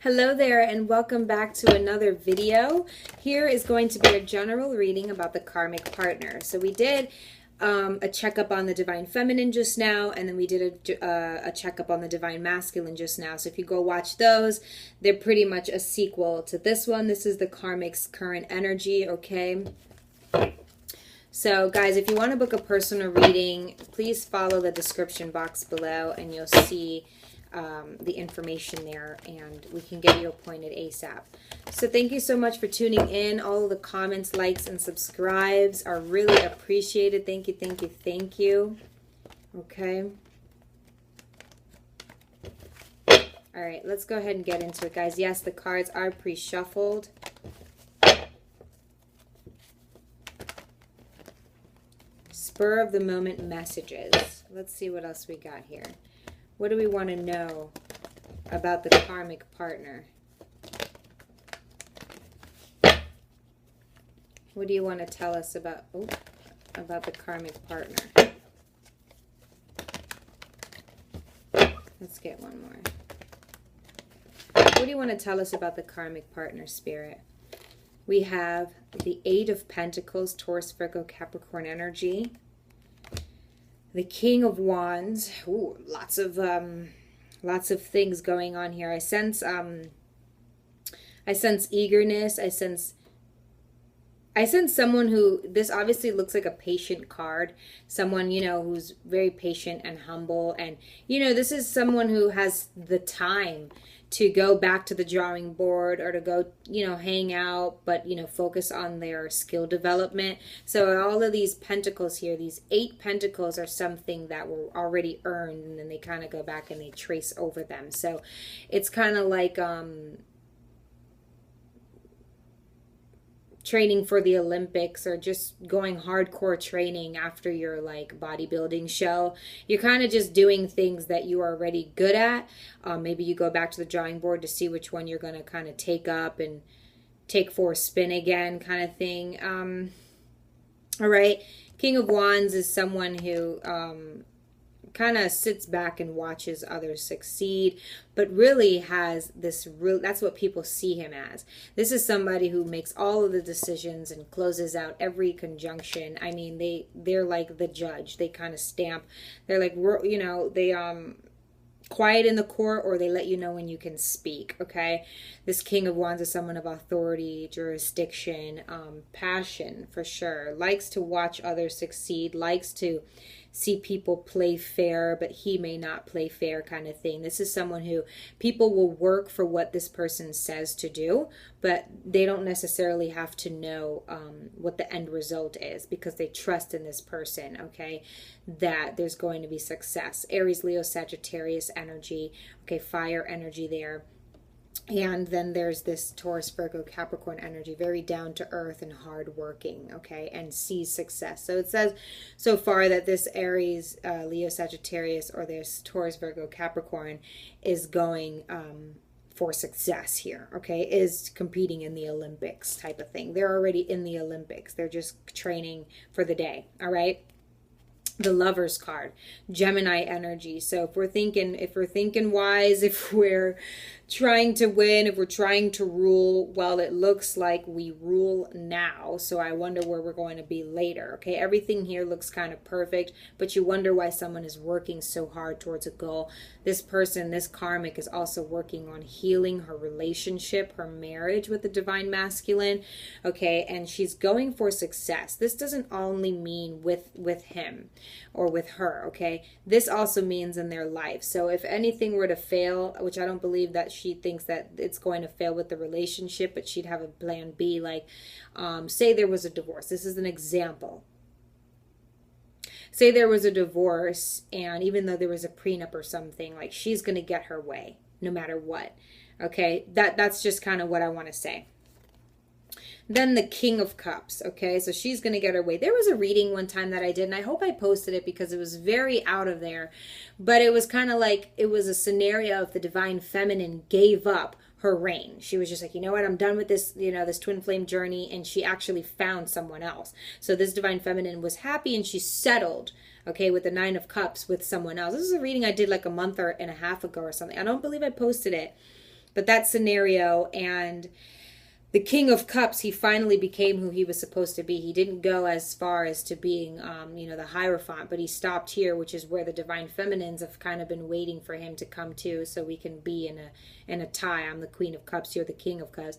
Hello there and welcome back to another video. Here is going to be a general reading about the karmic partner. So we did a checkup on the divine feminine just now, and then we did a checkup on the divine masculine just now. So if you go watch those, they're pretty much a sequel to this one. This is the karmic's current energy, okay? So guys, if you want to book a personal reading, please follow the description box below and you'll see the information there, and we can get you appointed ASAP. So thank you so much for tuning in. All of the comments, likes, and subscribes are really appreciated. Thank you, thank you, thank you. Okay. All right, let's go ahead and get into it, guys. Yes, the cards are pre-shuffled. Spur of the moment messages. Let's see what else we got here. What do we want to know about the karmic partner? What do you want to tell us about the karmic partner? Let's get one more. What do you want to tell us about the karmic partner, Spirit? We have the Eight of Pentacles, Taurus, Virgo, Capricorn energy. The King of Wands. Ooh, lots of things going on here. I sense eagerness. I sense someone who, this obviously looks like a patient card. Someone, you know, who's very patient and humble. And, you know, this is someone who has the time to go back to the drawing board or to go, you know, hang out, but, you know, focus on their skill development. So all of these pentacles here, these 8 pentacles are something that were already earned, and then they kind of go back and they trace over them. So it's kind of like training for the Olympics, or just going hardcore training after your like bodybuilding show. You're kind of just doing things that you are already good at. Maybe you go back to the drawing board to see which one you're going to kind of take up and take for a spin again, kind of thing. All right. King of Wands is someone who kind of sits back and watches others succeed, but really has this that's what people see him as. This is somebody who makes all of the decisions and closes out every conjunction. I mean, they're like the judge. They kind of stamp. They're like, you know, they quiet in the court, or they let you know when you can speak. Okay, this King of Wands is someone of authority, jurisdiction, passion for sure. Likes to watch others succeed. Likes to see people play fair, but he may not play fair, kind of thing. This is someone who people will work for what this person says to do, but they don't necessarily have to know what the end result is, because they trust in this person, okay, that there's going to be success. Aries, Leo, Sagittarius energy, okay, fire energy there. And then there's this Taurus, Virgo, Capricorn energy, very down to earth and hard working, okay, and sees success. So it says so far that this Aries, Leo, Sagittarius, or this Taurus, Virgo, Capricorn is going for success here, okay, is competing in the Olympics type of thing. They're already in the Olympics. They're just training for the day, all right? The Lover's card, Gemini energy. So if we're thinking wise, if we're trying to win, if we're trying to rule, well, it looks like we rule now. So I wonder where we're going to be later. Okay, everything here looks kind of perfect, but you wonder why someone is working so hard towards a goal. This person, this karmic, is also working on healing her relationship, her marriage with the divine masculine. Okay, and she's going for success. This doesn't only mean with him or with her, okay? This also means in their life. So if anything were to fail, which I don't believe that she thinks that it's going to fail with the relationship, but she'd have a plan B, like say there was a divorce. This is an example. Say there was a divorce, and even though there was a prenup or something, like she's going to get her way no matter what, okay? That's just kind of what I want to say. Then the King of Cups, okay? So she's going to get her way. There was a reading one time that I did, and I hope I posted it because it was very out of there. But it was kind of like, it was a scenario of the divine feminine gave up her reign. She was just like, you know what, I'm done with this, you know, this twin flame journey, and she actually found someone else. So this divine feminine was happy, and she settled, okay, with the Nine of Cups with someone else. This is a reading I did like a month and a half ago or something. I don't believe I posted it. But that scenario, and the King of Cups, he finally became who he was supposed to be. He didn't go as far as to being, the Hierophant, but he stopped here, which is where the Divine Feminines have kind of been waiting for him to come to, so we can be in a tie. I'm the Queen of Cups, you're the King of Cups.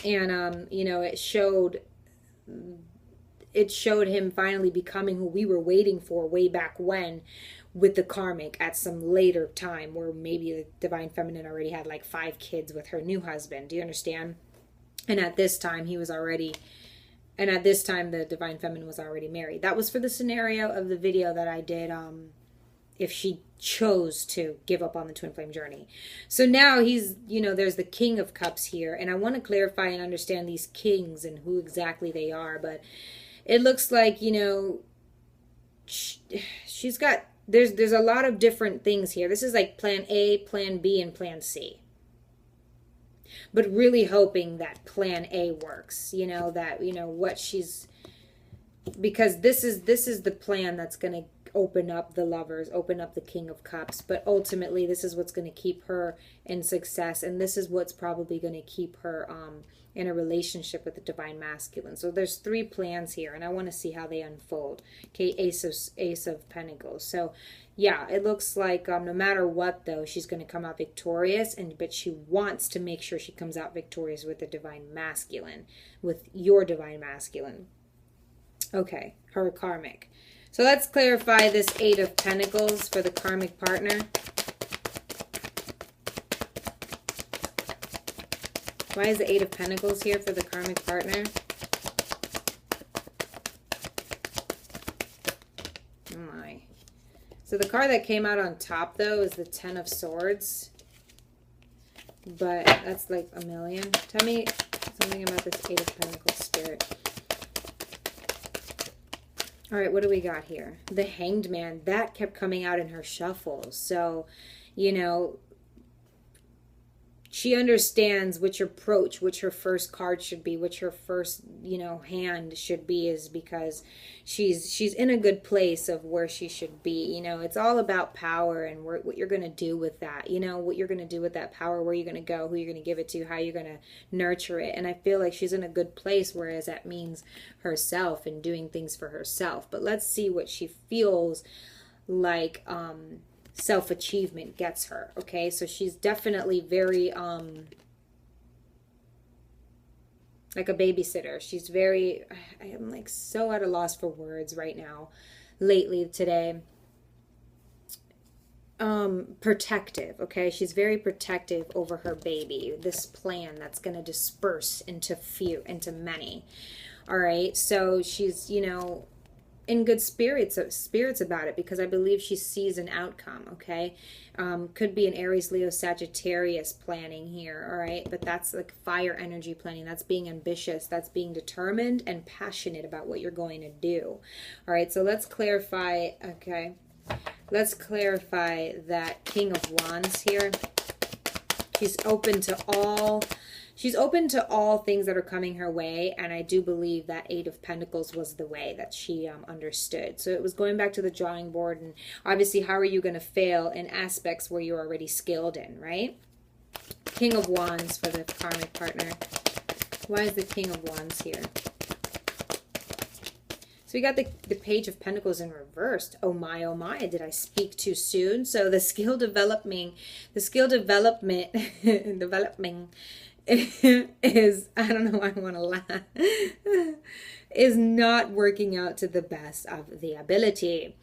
And, it showed him finally becoming who we were waiting for way back when, with the Karmic at some later time, where maybe the Divine Feminine already had like 5 kids with her new husband. Do you understand? And at this time, the Divine Feminine was already married. That was for the scenario of the video that I did, if she chose to give up on the twin flame journey. So now there's the King of Cups here. And I want to clarify and understand these kings and who exactly they are. But it looks like, she's got, there's a lot of different things here. This is like plan A, plan B, and plan C. But really hoping that plan A works, because this is the plan that's going to open up the Lovers, open up the King of Cups. But ultimately, this is what's going to keep her in success. And this is what's probably going to keep her in a relationship with the Divine Masculine. So there's 3 plans here, and I want to see how they unfold. Okay, Ace of Pentacles. So yeah, it looks like no matter what, though, she's going to come out victorious, but she wants to make sure she comes out victorious with the Divine Masculine, with your Divine Masculine. Okay, her Karmic. So let's clarify this 8 of Pentacles for the Karmic partner. Why is the 8 of Pentacles here for the Karmic partner? Oh my. So the card that came out on top, though, is the 10 of Swords. But that's like a million. Tell me something about this 8 of Pentacles, Spirit. All right, what do we got here? The Hanged Man. That kept coming out in her shuffles. So, she understands which approach, which her first card should be, which her first, hand should be, is because she's in a good place of where she should be. It's all about power and what you're going to do with that. What you're going to do with that power, where you're going to go, who you're going to give it to, how you're going to nurture it. And I feel like she's in a good place, whereas that means herself and doing things for herself. But let's see what she feels like self-achievement gets her. Okay, so she's definitely very like a babysitter. She's very, I am like so at a loss for words right now, lately today. Protective. Okay, she's very protective over her baby, this plan that's going to disperse into many. All right, so she's in good spirits about it, because I believe she sees an outcome. Okay, could be an Aries, Leo, Sagittarius planning here. All right, but that's like fire energy planning. That's being ambitious. That's being determined and passionate about what you're going to do. All right, so let's clarify. Okay, let's clarify that King of Wands here. She's open to all. She's open to all things that are coming her way, and I do believe that 8 of Pentacles was the way that she understood. So it was going back to the drawing board, and obviously, how are you going to fail in aspects where you're already skilled in, right? King of Wands for the Karmic partner. Why is the King of Wands here? So we got the Page of Pentacles in reversed. Oh my, did I speak too soon? So the skill development is, I don't know why I want to laugh, is not working out to the best of the ability.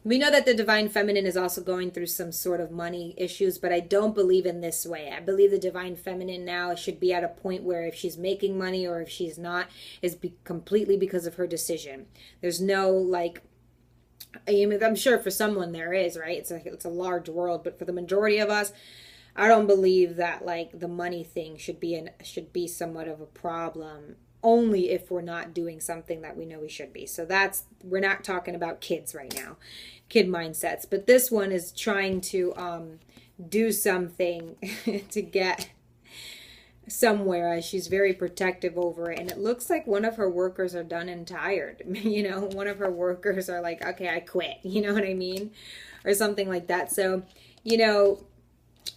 We know that the Divine Feminine is also going through some sort of money issues, but I don't believe in this way. I believe the Divine Feminine now should be at a point where if she's making money or if she's not, is completely because of her decision. There's no, like, I'm sure for someone there is, right? It's a large world, but for the majority of us, I don't believe that like the money thing should be somewhat of a problem, only if we're not doing something that we know we should be. So we're not talking about kids right now, kid mindsets. But this one is trying to do something to get somewhere, as she's very protective over it. And it looks like one of her workers are done and tired. One of her workers are like, okay, I quit. You know what I mean? Or something like that. So,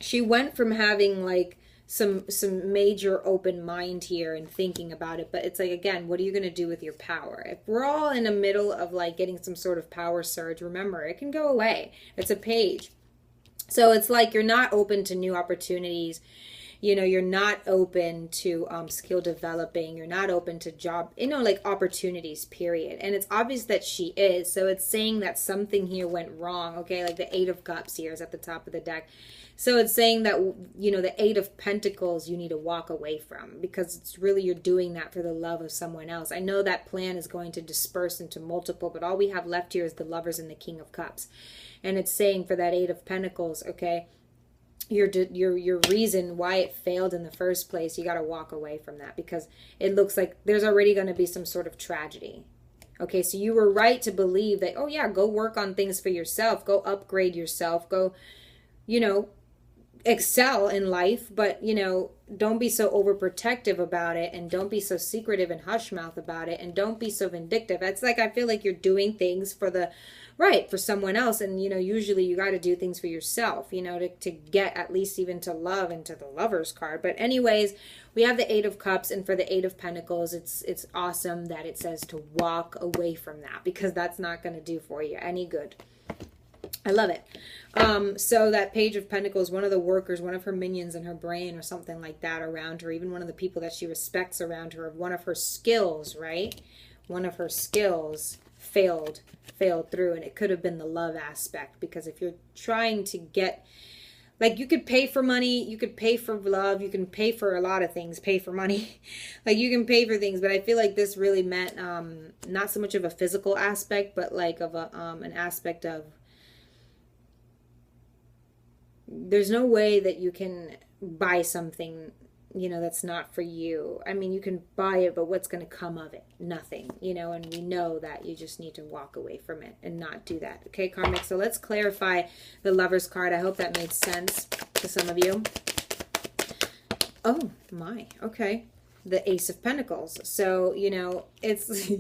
she went from having like some major open mind here and thinking about it. But it's like, again, what are you going to do with your power? If we're all in the middle of like getting some sort of power surge, remember, it can go away. It's a page. So it's like you're not open to new opportunities. You know, you're not open to skill developing. You're not open to job, like opportunities, period. And it's obvious that she is. So it's saying that something here went wrong, okay? Like the Eight of Cups here is at the top of the deck. So it's saying that, the Eight of Pentacles you need to walk away from, because it's really, you're doing that for the love of someone else. I know that plan is going to disperse into multiple, but all we have left here is the Lovers and the King of Cups. And it's saying for that Eight of Pentacles, okay, your reason why it failed in the first place, you got to walk away from that, because it looks like there's already going to be some sort of tragedy. Okay, so you were right to believe that, oh yeah, go work on things for yourself, go upgrade yourself, go, excel in life, but don't be so overprotective about it, and don't be so secretive and hush mouth about it, and don't be so vindictive. It's like, I feel like you're doing things for someone else, and usually you got to do things for yourself, to get at least even to love and to the Lovers card. But anyways, we have the Eight of Cups, and for the Eight of Pentacles, it's awesome that it says to walk away from that, because that's not going to do for you any good. I love it. So that Page of Pentacles, one of the workers, one of her minions in her brain or something like that around her, even one of the people that she respects around her, one of her skills, right? One of her skills failed through, and it could have been the love aspect, because if you're trying to get, like, you could pay for money, you could pay for love, you can pay for a lot of things, pay for money, like you can pay for things, but I feel like this really meant not so much of a physical aspect, but like of a an aspect of, there's no way that you can buy something, that's not for you. I mean, you can buy it, but what's going to come of it? Nothing, and we know that you just need to walk away from it and not do that. Okay, Karmic, so let's clarify the Lovers card. I hope that made sense to some of you. Oh, my, okay. The Ace of Pentacles. So, it's,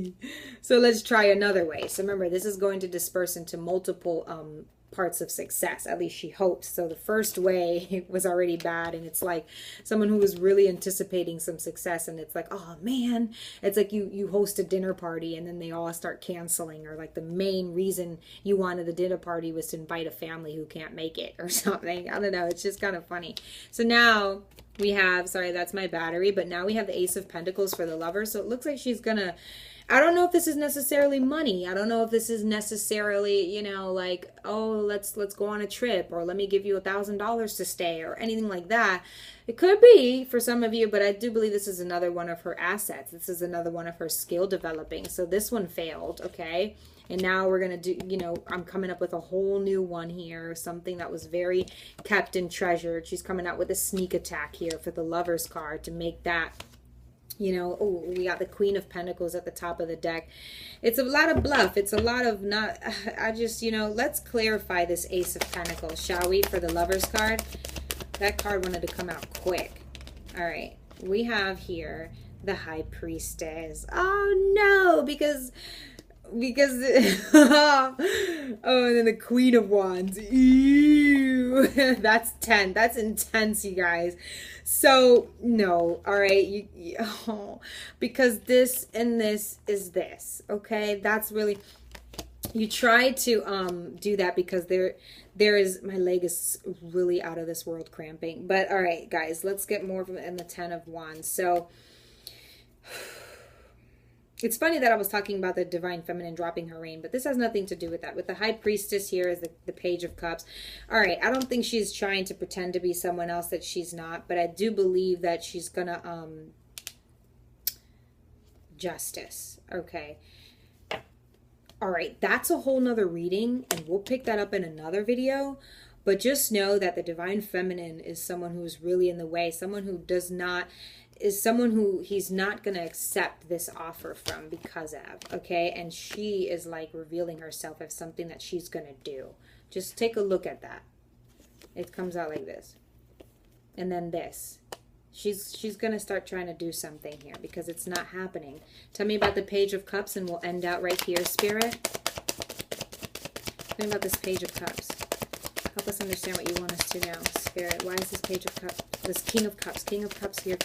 so let's try another way. So remember, this is going to disperse into multiple parts of success, at least she hopes. So the first way was already bad, and it's like someone who was really anticipating some success, and it's like, oh man, it's like you host a dinner party and then they all start canceling, or like the main reason you wanted the dinner party was to invite a family who can't make it or something. I don't know, it's just kind of funny. So now we have, sorry, that's my battery, but now we have the Ace of Pentacles for the Lover. So it looks like she's gonna, I don't know if this is necessarily money. I don't know if this is necessarily, like, oh, let's go on a trip, or let me give you $1,000 to stay, or anything like that. It could be for some of you, but I do believe this is another one of her assets. This is another one of her skill developing. So this one failed, okay? And now we're going to do, I'm coming up with a whole new one here, something that was very kept and treasured. She's coming out with a sneak attack here for the Lovers card to make that, oh, we got the Queen of Pentacles at the top of the deck. It's a lot of bluff. It's a lot of not, I just, let's clarify this Ace of Pentacles, shall we, for the Lovers card? That card wanted to come out quick. All right, we have here the High Priestess. Oh no, because oh, and then the Queen of Wands. Ew. That's tense. That's intense, you guys. So no, all right, because this and this is this, okay? That's really, you try to do that because there is, my leg is really out of this world cramping. But all right, guys, let's get more from in the Ten of Wands. So it's funny that I was talking about the Divine Feminine dropping her reign, but this has nothing to do with that. With the High Priestess here is the Page of Cups. All right, I don't think she's trying to pretend to be someone else that she's not, but I do believe that she's gonna justice. Okay. All right, that's a whole nother reading, and we'll pick that up in another video. But just know that the Divine Feminine is someone who's really in the way, someone who does not, is someone who he's not going to accept this offer from because of, okay? And she is like revealing herself as something that she's going to do. Just take a look at that. It comes out like this. And then this. She's going to start trying to do something here because it's not happening. Tell me about the Page of Cups and we'll end out right here, Spirit. Tell me about this Page of Cups. Help us understand what you want us to know, Spirit. Why is this Page of Cups? This King of Cups here,